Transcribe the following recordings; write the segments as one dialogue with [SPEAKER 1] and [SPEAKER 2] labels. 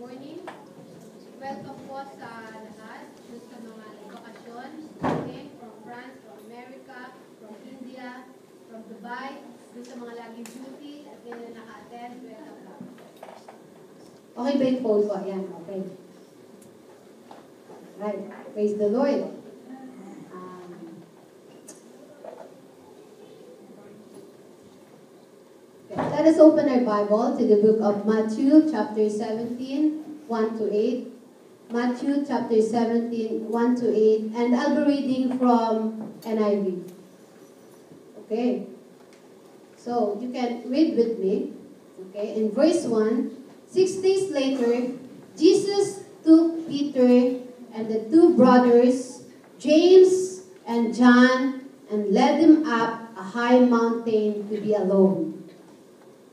[SPEAKER 1] morning. Welcome po sa lahat, sa mga bakasyon, okay, from France, from America, from India, from Dubai, sa mga laging duty, at ngayon naka-attend, welcome. Okay ba yung phone ko? Ayan, okay. Right, praise the Lord. Let us open our Bible to the book of Matthew, chapter 17, 1 to 8. Matthew, chapter 17, 1 to 8. And I'll be reading from NIV. Okay. So, you can read with me. Okay. In verse 1, 6 days later, Jesus took Peter and the two brothers, James and John, and led them up a high mountain to be alone.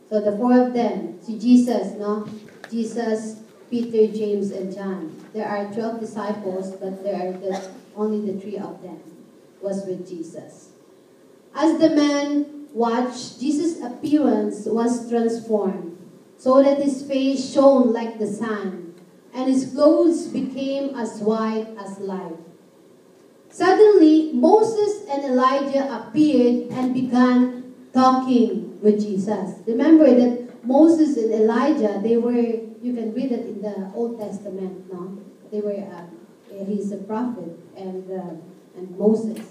[SPEAKER 1] So the four of them, si Jesus, no? Jesus, Peter, James, and John. There are 12 disciples, but there are only the three of them was with Jesus. As the men watched, Jesus' appearance was transformed, so that his face shone like the sun, and his clothes became as white as light. Suddenly, Moses and Elijah appeared and began talking with Jesus. Remember that Moses and Elijah, they were, you can read it in the Old Testament, no? They were, he's a prophet, and Moses.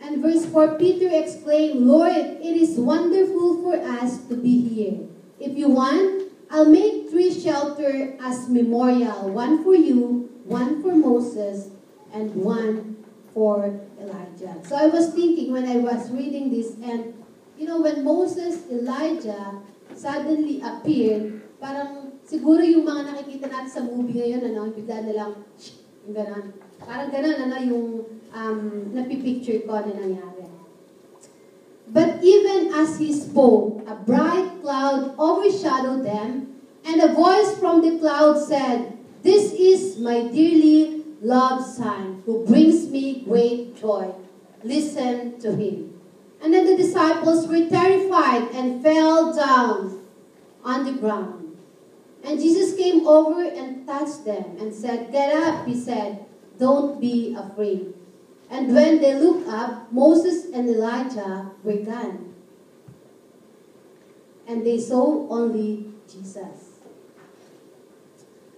[SPEAKER 1] And verse 4, Peter exclaimed, Lord, it is wonderful for us to be here. If you want, I'll make 3 shelters as memorial, one for you, one for Moses, and one for Elijah. So I was thinking when I was reading this, and you know, when Moses, Elijah suddenly appeared, parang siguro yung mga nakikita natin sa movie ngayon, ano, bigla na lang, yung gano'n. Parang gano'n, ano, yung napipicture ko na nangyari. But even as he spoke, a bright cloud overshadowed them, and a voice from the cloud said, This is my dearly loved son, who brings me great joy. Listen to him. And then the disciples were terrified and fell down on the ground. And Jesus came over and touched them and said, Get up, he said, don't be afraid. And when they looked up, Moses and Elijah were gone. And they saw only Jesus.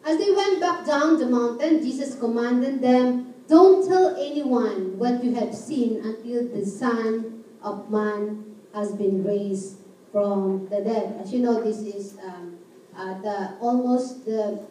[SPEAKER 1] As they went back down the mountain, Jesus commanded them, Don't tell anyone what you have seen until the Son of Man has been raised from the dead. As you know, this is almost the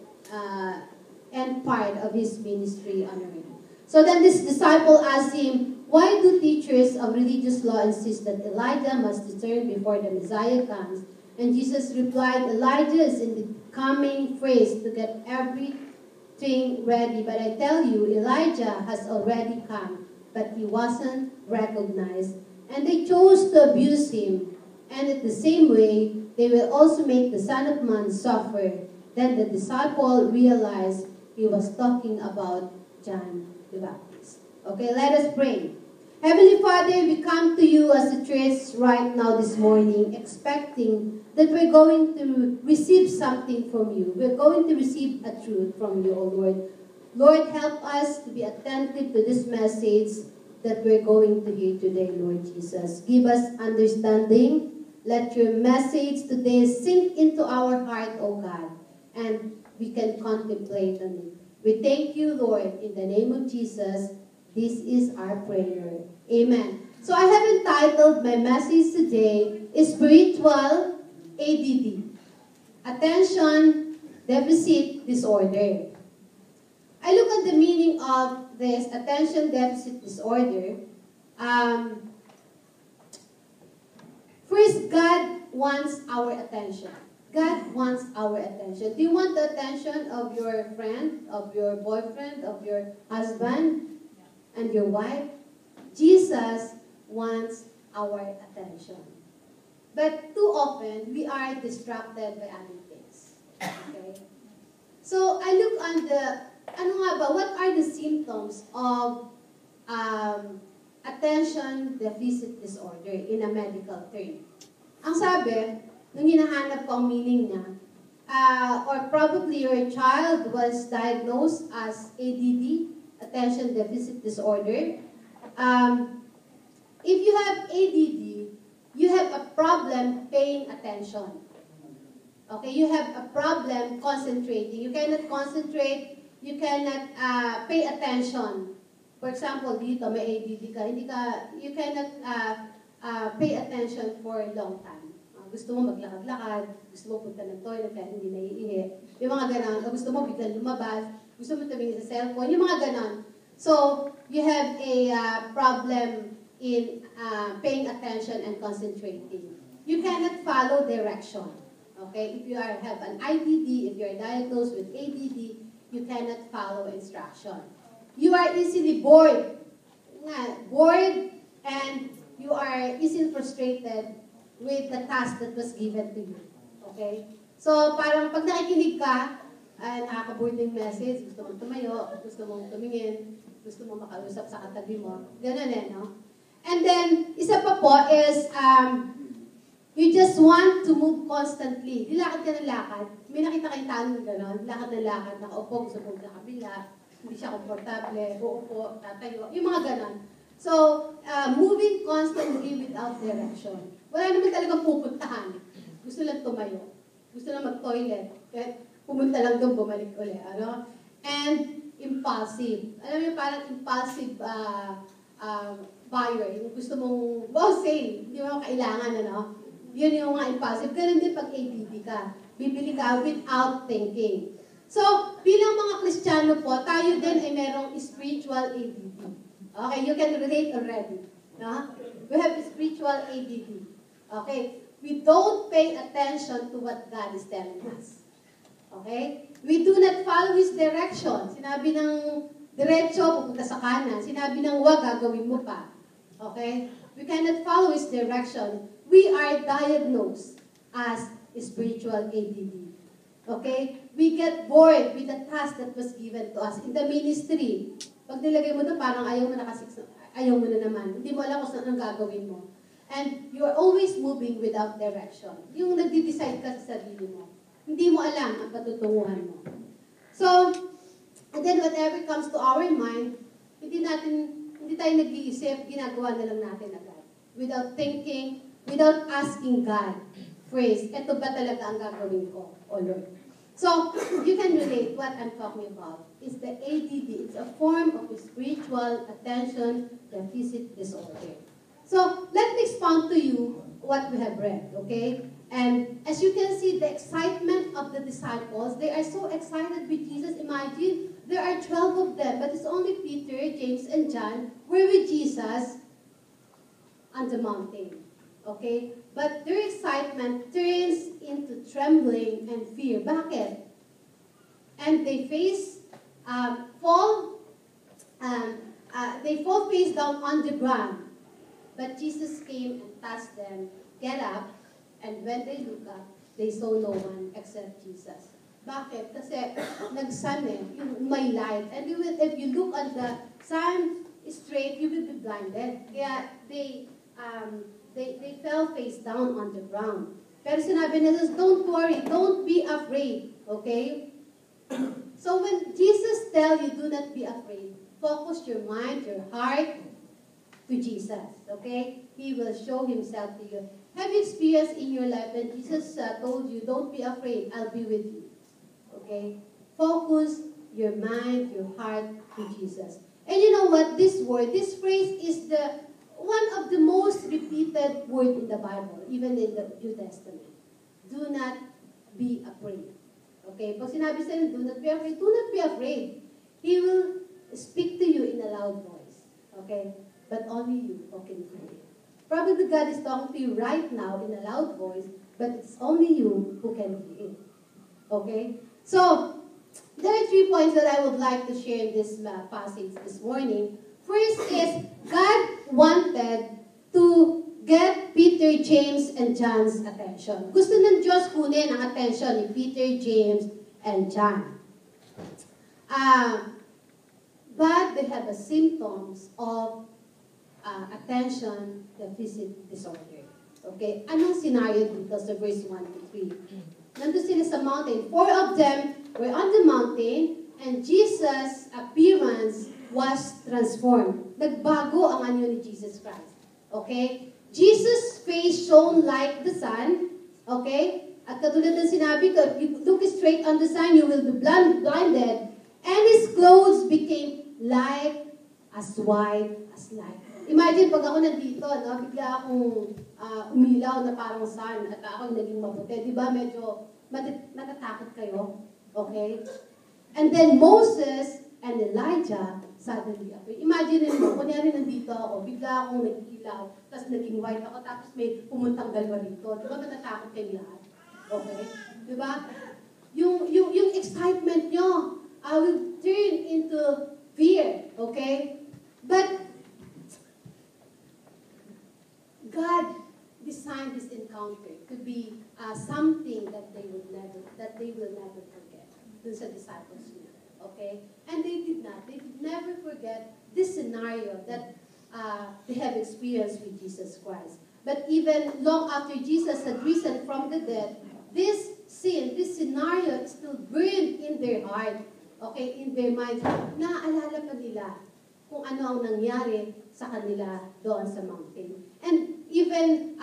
[SPEAKER 1] end part of his ministry on earth. So then this disciple asked him, Why do teachers of religious law insist that Elijah must return before the Messiah comes? And Jesus replied, Elijah is in the coming phase to get everything ready. But I tell you, Elijah has already come, but he wasn't recognized. And they chose to abuse him. And in the same way, they will also make the Son of Man suffer. Then the disciple realized he was talking about John the Baptist. Okay, let us pray. Heavenly Father, we come to you as a church right now this morning, expecting that we're going to receive something from you. We're going to receive a truth from you, O Lord. Lord, help us to be attentive to this message that we're going to hear today, Lord Jesus. Give us understanding. Let your message today sink into our heart, O God, and we can contemplate on it. We thank you, Lord, in the name of Jesus. This is our prayer. Amen. So I have entitled my message today, Spiritual ADD. Attention Deficit Disorder. I look at the meaning of this attention deficit disorder. First, God wants our attention. God wants our attention. Do you want the attention of your friend, of your boyfriend, of your husband, and your wife? Jesus wants our attention. But too often, we are distracted by other things. Okay? So, I look on what are the symptoms of attention deficit disorder in a medical term? Ang sabi, nung hinahanap ko ang meaning niya, or probably your child was diagnosed as ADD, attention deficit disorder. If you have ADD, you have a problem paying attention. Okay, you have a problem concentrating. You cannot concentrate, you cannot pay attention. For example, dito may ADD ka, you cannot pay attention for a long time. Gusto mo maglakad-lakad, gusto mo punta ng toilet kahit hindi naiihi. Yung mga ganon, gusto mo biglang lumabas, gusto mo tumingin sa cellphone, yung mga ganon. So, you have a problem in paying attention and concentrating. You cannot follow direction. Okay? If you have an IDD, if you are diagnosed with ADD, you cannot follow instruction. You are easily bored. Bored, and you are easily frustrated with the task that was given to you. Okay? So, parang pag nakikinig ka, nakaka-board yung message, gusto mong tumayo, gusto mong tumingin, gusto mong makausap sa katabi mo. Ganun no? And then, isa pa po is, you just want to move constantly. Dilakad ka ng lakad. May nakita kayong tanong gano'n, lakad ng lakad, nakaupo, gusto mong sa kabila, hindi siya komportable, uupo, tatayo, yung mga gano'n. So, moving constantly without direction. Wala naman talagang pupuntahan. Gusto lang tumayo. Gusto lang mag-toilet. Pumunta lang doon, bumalik ulit. Ano? And impulsive. Alam mo, parang impulsive buyer. Yung gusto mong, same. Hindi mo kailangan, ano? Yun yung mga impulsive. Ganun din pag ADD ka. Bibili ka without thinking. So, bilang mga Kristiyano po, tayo din ay merong spiritual ADD. Okay, you can relate already. No? We have spiritual ADD. Okay? We don't pay attention to what God is telling us. Okay? We do not follow His direction. Sinabi ng diretso, pupunta sa kanan. Sinabi ng wag, gagawin mo pa. Okay? We cannot follow His direction. We are diagnosed as spiritual ADD. Okay? We get bored with the task that was given to us in the ministry. Pag nilagay mo doon, parang ayaw mo na naman. Hindi mo alam kung saan ang gagawin mo. And you are always moving without direction. Yung nagde-decide ka sa sarili mo. Hindi mo alam ang patutunguhan mo. So, and then whatever comes to our mind, hindi tayo nag-iisip, ginagawa na lang natin agad. Without thinking, without asking God first, eto ba talaga ang gagawin ko, O Lord? So, you can relate what I'm talking about. It's the ADD. It's a form of spiritual attention deficit disorder. So, let me expound to you what we have read, okay? And as you can see, the excitement of the disciples, they are so excited with Jesus. Imagine, there are 12 of them, but it's only Peter, James, and John were with Jesus on the mountain, okay? But their excitement turns into trembling and fear. Bakit? And they fall face down on the ground. But Jesus came and touched them, get up, and when they look up, they saw no one except Jesus. Bakit? Kasi nag-sun yung may light. And if you look at the sun straight, you will be blinded. Kaya they fell face down on the ground. Pero sinabi na Jesus, don't worry, don't be afraid. Okay? So when Jesus tells you, do not be afraid, focus your mind, your heart to Jesus. Okay? He will show Himself to you. Have you experienced in your life when Jesus told you, don't be afraid, I'll be with you? Okay? Focus your mind, your heart to Jesus. And you know what? This word, this phrase is one of the most repeated word in the Bible, even in the New Testament. Do not be afraid. Okay? Pag sinabi sa'yo, do not be afraid, do not be afraid. He will speak to you in a loud voice. Okay? But only you who can hear it. Probably God is talking to you right now in a loud voice, but it's only you who can hear it. Okay? So, there are 3 points that I would like to share in this passage this morning. First is, God wanted to get Peter, James, and John's attention. Gusto ng Diyos kunin ang attention ni Peter, James, and John. But they have the symptoms of attention deficit disorder. Okay? Anong scenario dito sa verse 1 to 3? Nandun sila sa mountain. 4 of them were on the mountain, and Jesus' appearance was transformed. Nagbago ang anyo ni Jesus Christ. Okay? Jesus' face shone like the sun. Okay? At katulad ng sinabi ko, if you look straight on the sun, you will be blinded. And his clothes became as white as light. Imagine pag ako nandito, no, bigla akong umilaw na parang sun at ako naging maputi. Di ba? Medyo matatakot kayo. Okay? And then Moses and Elijah suddenly appeared. Imagine mo, kunyari nandito ako, bigla akong nag-ilaw, tapos naging white ako, tapos may pumuntang dalawa rito. Di ba? Matatakot kayo lahat. Okay? Di ba? Yung excitement nyo, will turn into fear. Okay? But God designed this encounter to be something that they will never forget. Dun sa disciples niya. Okay? And they did not. They did never forget this scenario that they have experienced with Jesus Christ. But even long after Jesus had risen from the dead, this scenario is still burned in their heart. Okay? In their minds. Naaalala pa nila kung ano ang nangyari sa kanila doon sa mountain. And even,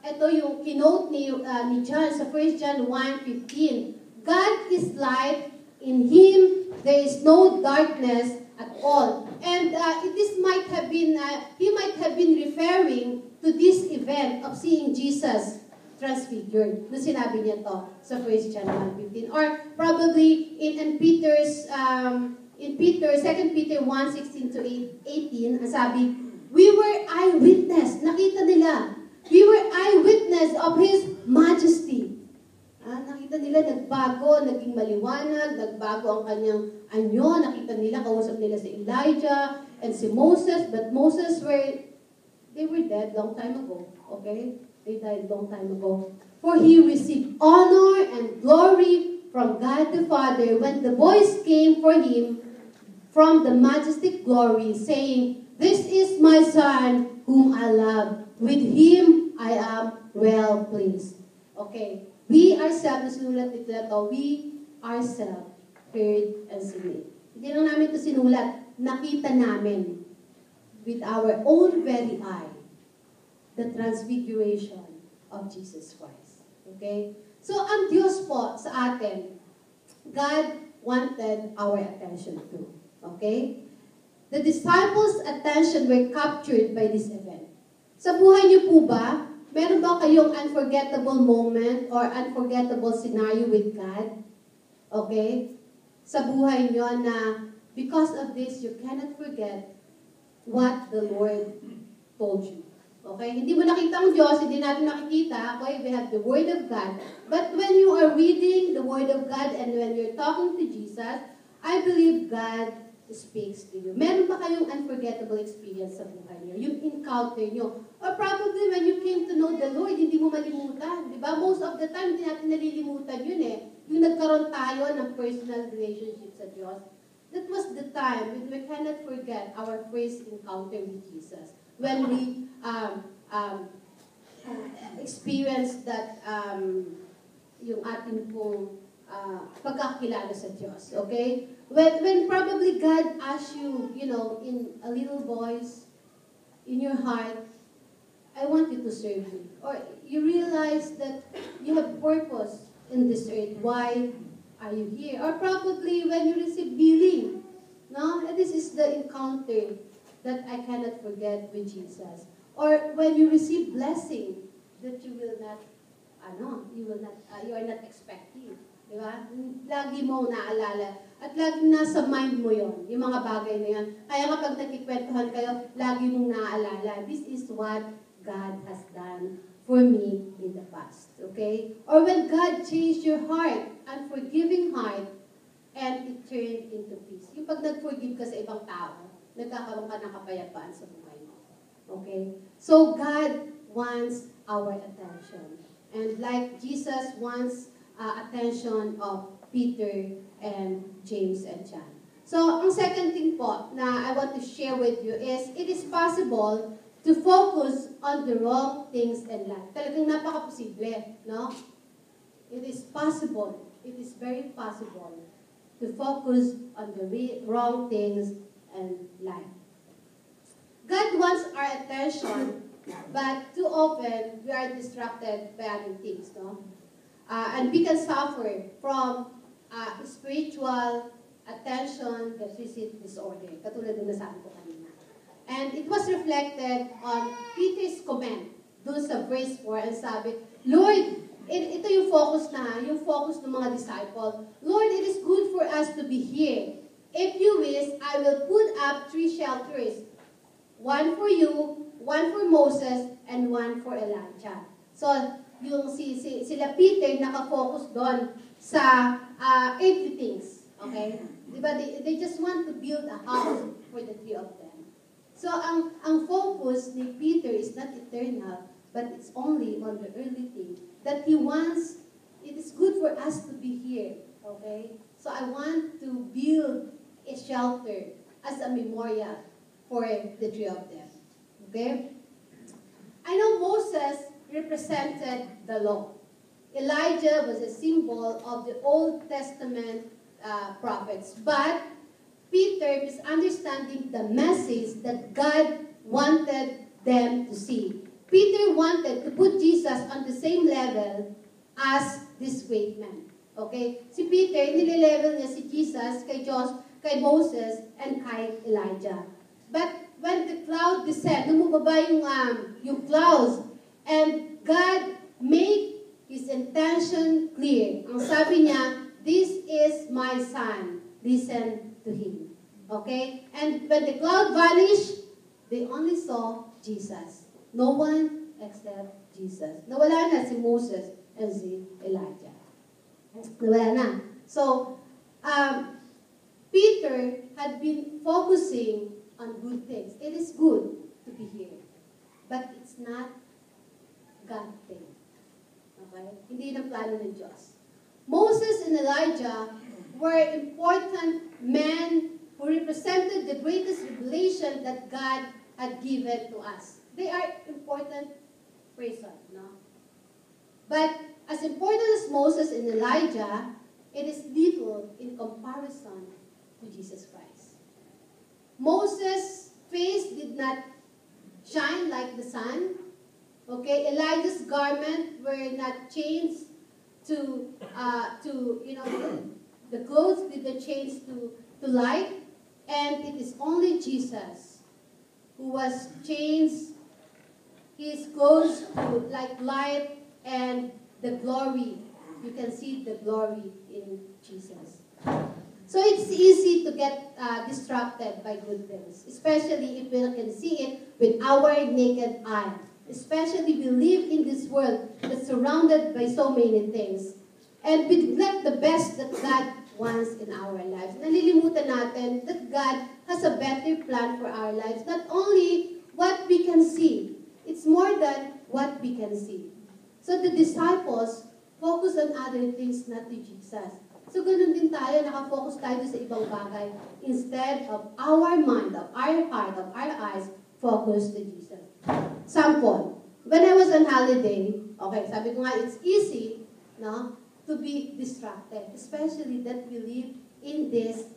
[SPEAKER 1] ito yung kinote ni John sa 1 John 1:15. God is light, in Him there is no darkness at all. And this might have been, he might have been referring to this event of seeing Jesus transfigured. Nung sinabi niya to sa 1 John 1:15. Or probably in Peter's, in 2 Peter 1:16-18, ang sabi, we were eyewitness. Nakita nila. We were eyewitness of His majesty. Nakita nila, nagbago, naging maliwanag, nagbago ang kanyang anyo. Nakita nila, kausap nila si Elijah and si Moses. But Moses they were dead long time ago. Okay? They died long time ago. For he received honor and glory from God the Father when the voice came for him from the majestic glory, saying, this is my Son, whom I love. With Him I am well pleased. Okay. We ourselves, sinulat nito na to, we ourselves heard and seen it. Hindi lang namin ito sinulat. Nakita namin with our own very eye the transfiguration of Jesus Christ. Okay? So, ang Diyos po sa atin, God wanted our attention too. Okay? The disciples' attention were captured by this event. Sa buhay niyo po ba, meron ba kayong unforgettable moment or unforgettable scenario with God? Okay? Sa buhay niyo na because of this, you cannot forget what the Lord told you. Okay? Hindi mo nakita ang Diyos, hindi natin nakikita. Okay? We have the Word of God. But when you are reading the Word of God and when you're talking to Jesus, I believe God speaks to you. Meron ba kayong unforgettable experience sa buhay niyo? Yung encounter niyo? Or probably when you came to know the Lord, hindi mo malimutan. Di ba? Most of the time, hindi natin nalilimutan yun eh. Yung nagkaroon tayo ng personal relationship sa Diyos. That was the time when we cannot forget our first encounter with Jesus. When we experienced that yung ating pong pagkakilala sa Diyos. Okay? When probably God asks you, in a little voice, in your heart, I want you to serve me. Or you realize that you have purpose in this earth. Why are you here? Or probably when you receive healing. No? And this is the encounter that I cannot forget with Jesus. Or when you receive blessing that you are not expecting. Di ba? Lagi mo naalala. At laging nasa mind mo yon, yung mga bagay na yan. Kaya kapag nagkikwentuhan kayo, lagi mong naaalala. This is what God has done for me in the past. Okay? Or when God changed your heart, unforgiving heart, and it turned into peace. Yung pag nag-forgive ka sa ibang tao, nagkakaroon ka ng kapayapaan sa buhay mo. Okay? So God wants our attention. And like Jesus wants attention of Peter and James and John. So, ang second thing po na I want to share with you is, it is possible to focus on the wrong things in life. Talagang napaka-posible, no? it is possible, it is very possible to focus on the wrong things and life. God wants our attention, but too often we are distracted by other things, no? And we can suffer from spiritual attention deficit disorder, katulad ng nasabi ko kanina. And it was reflected on Peter's comment doon sa verse 4, and sabi, Lord, ito yung focus ng mga disciples. Lord, it is good for us to be here. If you wish, I will put up 3 shelters. One for you, one for Moses, and one for Elijah. So, yung sila Peter nakafocus doon sa everything. Okay? Diba? They just want to build a house for the 3 of them. So, ang focus ni Peter is not eternal, but it's only on the earthly thing. That he wants, it is good for us to be here. Okay? So, I want to build a shelter as a memorial for the 3 of them. Okay? I know Moses represented the law. Elijah was a symbol of the Old Testament prophets. But Peter is understanding the message that God wanted them to see. Peter wanted to put Jesus on the same level as this great man. Okay? Si Peter, nililevel niya si Jesus kay kay Moses, and kay Elijah. But when the cloud descend, lumubaba yung clouds, and God made His intention clear. Ang sabi niya, this is my son, listen to him. Okay? And when the cloud vanished, they only saw Jesus. No one except Jesus. Nawala na si Moses and si Elijah. Nawala na. So, Peter had been focusing on good things. It is good to be here. But it's not God thing. Okay? Hindi na plano ng Diyos. Moses and Elijah were important men who represented the greatest revelation that God had given to us. They are important persons, no? But as important as Moses and Elijah, it is little in comparison to Jesus Christ. Moses' face did not shine like the sun. Okay, Elijah's garment were not changed to the clothes did not change to light, and it is only Jesus who was changed his clothes to like light and the glory. You can see the glory in Jesus. So it's easy to get distracted by good things, especially if we can see it with our naked eye. Especially we live in this world that's surrounded by so many things. And we neglect the best that God wants in our lives. Nalilimutan natin that God has a better plan for our lives. Not only what we can see, it's more than what we can see. So the disciples focus on other things, not to Jesus. So ganun din tayo, nakafocus tayo sa ibang bagay. Instead of our mind, of our heart, of our eyes, focus to Jesus. Sample, when I was on holiday, okay, sabi ko nga, it's easy, no, to be distracted, especially that we live in this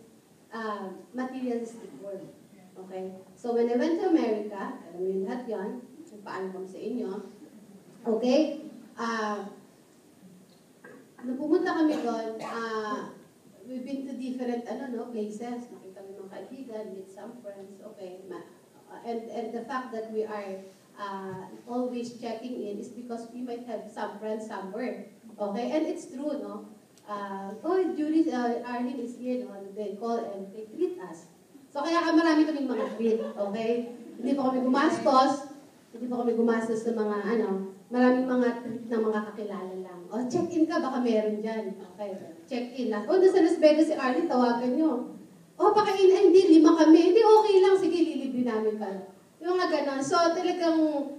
[SPEAKER 1] materialistic world. Okay? So when I went to America, alam mo yun lahat yun, kung paano kami sa inyo, okay, nung pumunta kami doon, we've been to different places, nakita kami mga kaibigan, meet some friends, okay, and the fact that we are always checking in is because we might have some friends somewhere. Okay? And it's true, no? Judy, Arlene is here, no? They call and they treat us. So kaya marami kaming mga treat, okay? Hindi pa kami gumastos ng mga, maraming mga treat na mga kakilala lang. Check-in ka, baka meron dyan. Okay, check-in lang. Nasa Las Vegas si Arlene, tawagan nyo. Pakain, hindi, 5 kami. Hindi, okay lang. Sige, lilibre namin ka. Yung mga ganon. So, talagang,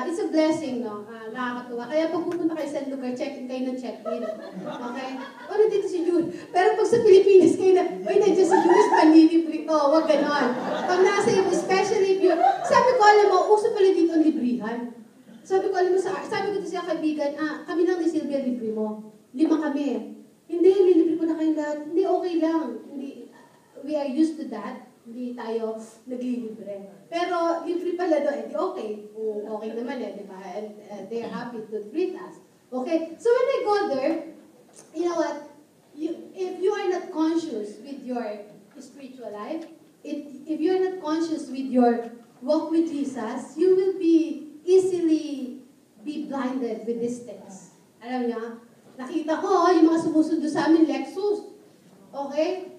[SPEAKER 1] it's a blessing, no? Nakakatuwa. Kaya pag pupunta kayo sa lugar, check-in kayo ng check-in. Okay? Nandito si Jude. Pero pag sa Pilipinas kayo na, nandiyan si Jude, panlilibre ko. Huwag ganon. Pag nasa iyo, especially if you, sabi ko, alam mo, uso pala dito ang librihan. Sabi ko, alam mo, sabi ko siya kaibigan, kami lang ni Sylvia libre mo. 5 kami. Hindi, lilibre ko na kayong lahat. Hindi, okay lang. Hindi, we are used to that. Hindi tayo naglilibre. Pero libre pala doon, di okay. Okay naman di ba? And they are happy to treat us. Okay? So when I go there, you know what? If you are not conscious with your spiritual life, if you are not conscious with your walk with Jesus, you will be easily be blinded with these things. Alam niyo? Nakita ko, yung mga sumusundo sa amin, Lexus. Okay?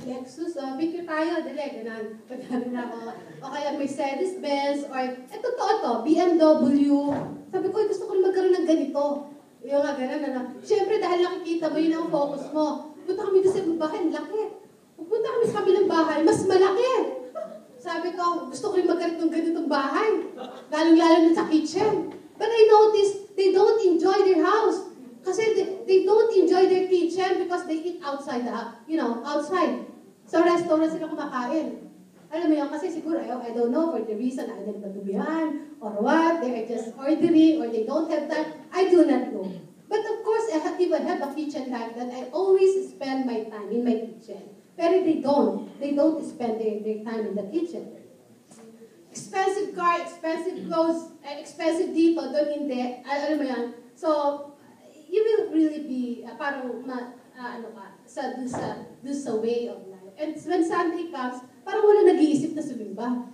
[SPEAKER 1] Lexus, picture tayo, dali, ganun. Pagkano na ako. O kaya Mercedes-Benz, or, totoo to, BMW. Sabi ko, gusto ko magkaroon ng ganito. Yung nga, ganun. Siyempre, dahil nakikita mo, yun ang focus mo. Punta kami doon sa bahay, laki. Pupunta kami sa kabilang bahay, mas malaki. Sabi ko, gusto ko rin magkaroon ng ganitong bahay. Lalong-lalo na sa kitchen. But I noticed, they don't enjoy their house. Kasi they don't enjoy their kitchen because they eat outside, outside. So restaurant sila kumakain. Alam mo yun, kasi siguro, I don't know, for the reason, either matubihan, or what, they are just ordering, or they don't have time. I do not know. But of course, if I have a kitchen like that, I always spend my time in my kitchen. Pero they don't. They don't spend their time in the kitchen. Expensive car, expensive clothes, expensive dito, doon hindi. Alam mo yan? So, you will really be parang sa way of life. And when Sunday comes, parang wala nag-iisip na sumimba.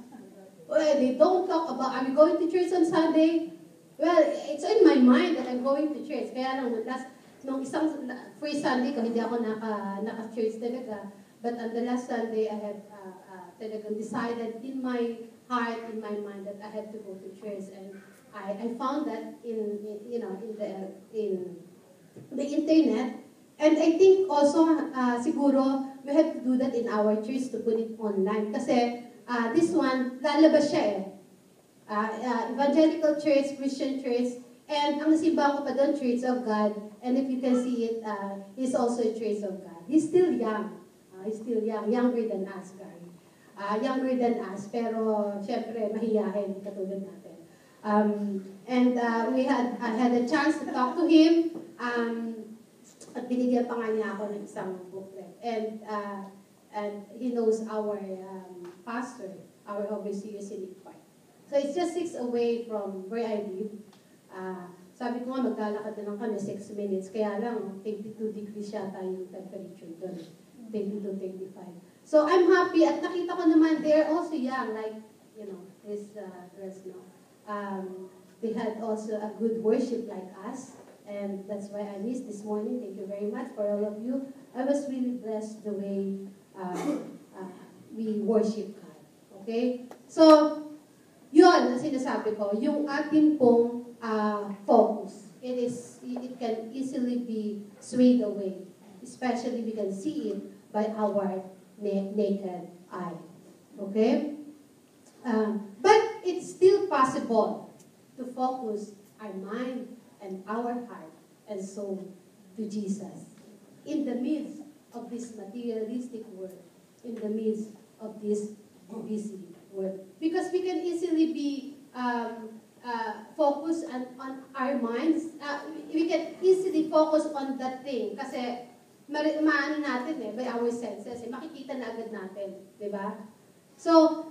[SPEAKER 1] Well, they don't talk about, are we going to church on Sunday? Well, it's in my mind that I'm going to church. Kaya nung isang first Sunday ko, hindi ako naka-church talaga. But on the last Sunday, I had talagang decided in my heart, in my mind, that I had to go to church. And I found that in the internet, and I think also siguro we have to do that in our church to put it online kasi this one lalabas siya evangelical church, Christian church, and ang nasimba ko pa doon, Church of God, and if you can see it, he's also a Church of God. He's still young, younger than us, guys. Younger than us, pero syempre mahiyain katulad natin. I had a chance to talk to him, at binigyan pa nga niya ako ng isang booklet. And he knows our pastor, our overseer, Silip Park. So it's just 6 away from where I live. Sabi ko nga, maglalakad na lang kami 6 minutes. Kaya lang, 22 degrees yata yung temperature doon. 22, 25. So I'm happy. At nakita ko naman, they're also young, like, this dress now. They had also a good worship like us, and that's why I missed this morning. Thank you very much for all of you. I was really blessed the way we worship God. Okay? So, yun ang sinasabi ko, yung ating pong focus. It can easily be swayed away, especially we can see it by our naked eye. Okay? But it's still possible to focus our mind and our heart and soul to Jesus in the midst of this materialistic world, in the midst of this busy world. Because we can easily be focused on our minds. We can easily focus on that thing kasi maano natin by our senses. Makikita na agad natin. Diba? So,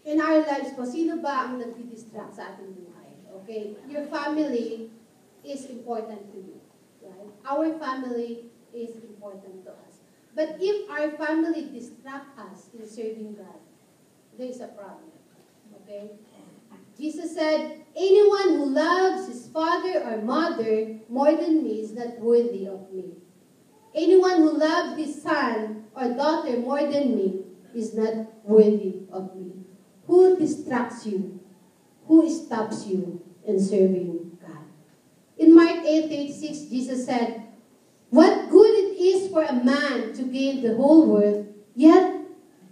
[SPEAKER 1] in our lives po, sino ba ang nag-distract sa ating buhay? Okay? Your family is important to you. Right? Our family is important to us. But if our family distract us in serving God, there is a problem. Okay? Jesus said, anyone who loves his father or mother more than me is not worthy of me. Anyone who loves his son or daughter more than me is not worthy of me. Who distracts you? Who stops you in serving God? In Mark 8:36, Jesus said, what good it is for a man to gain the whole world, yet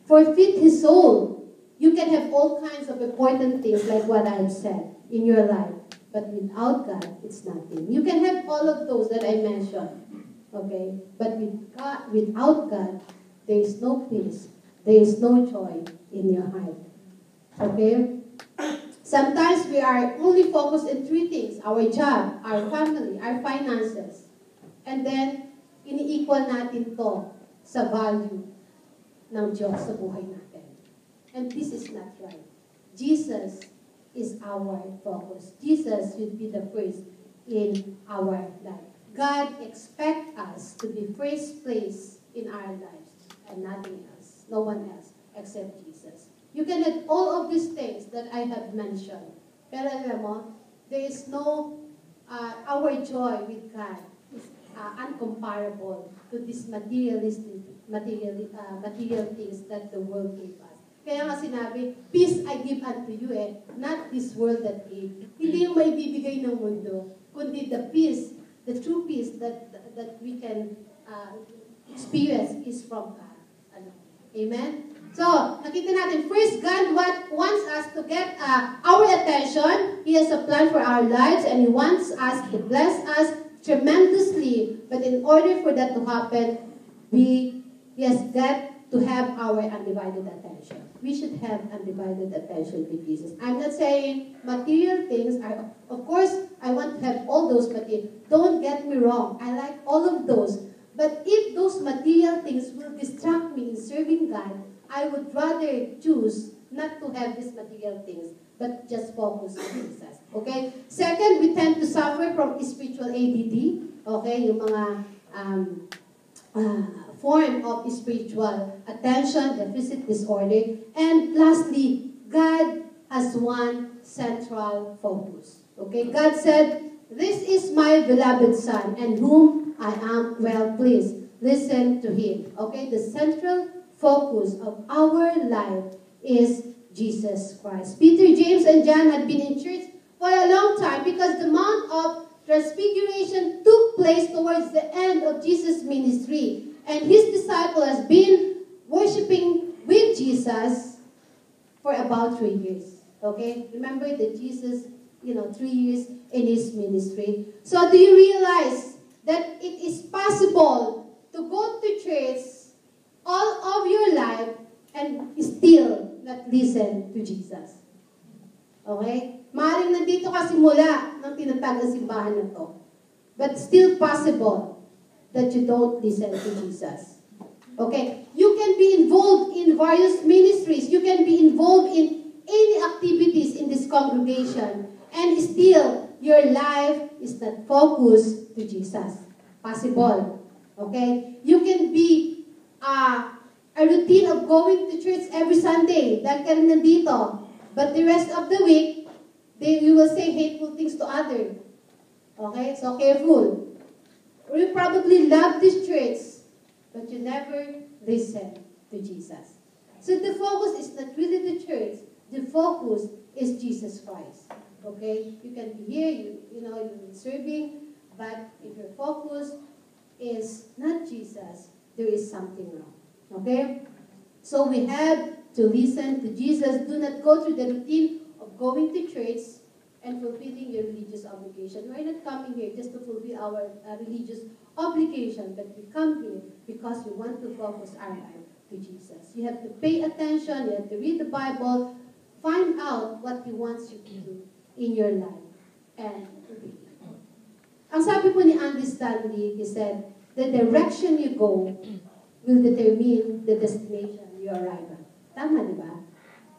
[SPEAKER 1] forfeit his soul. You can have all kinds of important things like what I have said in your life, but without God, it's nothing. You can have all of those that I mentioned, okay? But without God, there is no peace, there is no joy in your heart. Okay? Sometimes we are only focused in three things: our job, our family, our finances. And then, ini-equal natin to sa value ng Diyos sa buhay natin. And this is not right. Jesus is our focus. Jesus should be the first in our life. God expects us to be first place in our lives and nothing else. No one else except Jesus. You can have all of these things that I have mentioned. Pero alam mo, there is no, our joy with God is uncomparable to these material things that the world gave us. Kaya nga sinabi, peace I give unto you not this world that gave. Hindi yung maibibigay ng mundo, kundi the peace, the true peace that we can experience is from God. Amen? So, nakita natin, first, God wants us to get our attention. He has a plan for our lives, and He wants us to bless us tremendously. But in order for that to happen, He has got to have our undivided attention. We should have undivided attention to Jesus. I'm not saying material things are, of course, I want to have all those material. Don't get me wrong. I like all of those. But if those material things will distract me in serving God, I would rather choose not to have these material things, but just focus on Jesus. Okay? Second, we tend to suffer from spiritual ADD. Okay? Yung mga form of spiritual attention deficit disorder. And lastly, God has one central focus. Okay? God said, "This is my beloved Son, and whom I am well pleased. Listen to Him." Okay? The central focus of our life is Jesus Christ. Peter, James, and John had been in church for a long time because the Mount of Transfiguration took place towards the end of Jesus' ministry. And His disciple has been worshiping with Jesus for about 3 years. Okay? Remember that Jesus, 3 years in His ministry. So do you realize that it is possible to go to church all of your life and still not listen to Jesus? Okay? Maaaring nandito ka simula ng tinatag na simbahan na to. But still possible that you don't listen to Jesus. Okay? You can be involved in various ministries. You can be involved in any activities in this congregation. And still, your life is not focused to Jesus. Possible. Okay? You can be a routine of going to church every Sunday. Dahil ka rin nandito. But the rest of the week, you will say hateful things to others. Okay? So careful. Or you probably love this church, but you never listen to Jesus. So the focus is not really the church. The focus is Jesus Christ. Okay? You can be here, you're serving, but if your focus is not Jesus, there is something wrong. Okay? So we have to listen to Jesus. Do not go through the routine of going to church and fulfilling your religious obligation. We're not coming here just to fulfill our religious obligation, but we come here because we want to focus our life to Jesus. You have to pay attention, you have to read the Bible, find out what He wants you to do in your life, and obey. Ang sabi po ni Andy Stanley, he said, the direction you go will determine the destination you arrive at. Tama, di ba?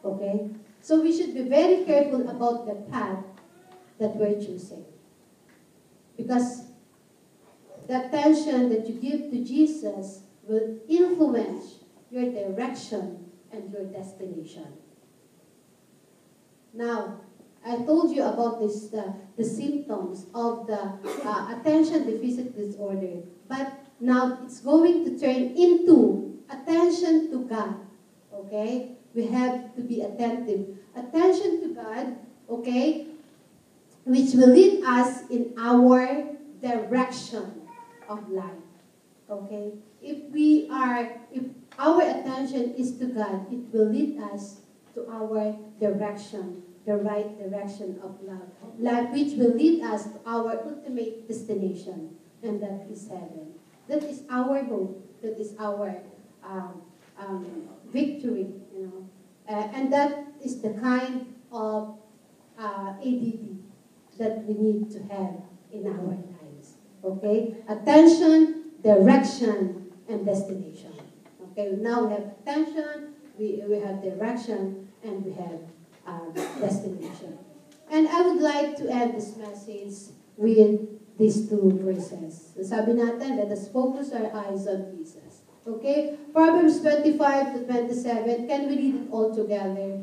[SPEAKER 1] Okay? So we should be very careful about the path that we're choosing. Because the attention that you give to Jesus will influence your direction and your destination. Now, I told you about this, the symptoms of the attention deficit disorder. But now it's going to turn into attention to God. Okay? We have to be attentive. Attention to God, okay, which will lead us in our direction of life. Okay? If our attention is to God, it will lead us to our direction, the right direction of life, which will lead us to our ultimate destination, and that is heaven. That is our hope. That is our victory, and that is the kind of ADD that we need to have in our lives. Okay? Attention, direction, and destination. Okay, now we have attention, we have direction, and we have destination. And I would like to end this message with these two verses. So sabi natin, let us focus our eyes on Jesus. Okay? Proverbs 25 to 27, can we read it all together?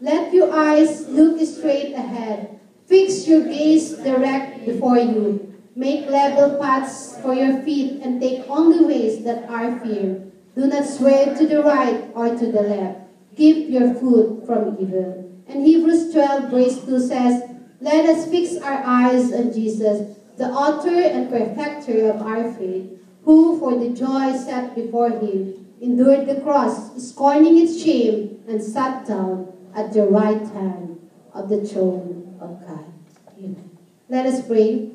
[SPEAKER 1] Let your eyes look straight ahead. Fix your gaze direct before you. Make level paths for your feet and take only ways that are fair. Do not sway to the right or to the left. Keep your foot from evil. And Hebrews 12 verse 2 says, let us fix our eyes on Jesus, the author and perfecter of our faith, who for the joy set before him endured the cross, scorning its shame, and sat down at the right hand of the throne of God. Amen. Let us pray.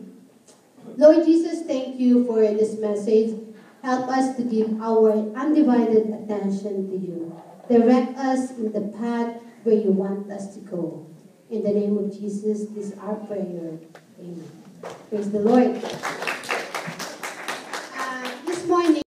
[SPEAKER 1] Lord Jesus, thank you for this message. Help us to give our undivided attention to you. Direct us in the path where you want us to go. In the name of Jesus, this is our prayer. Amen. Praise the Lord.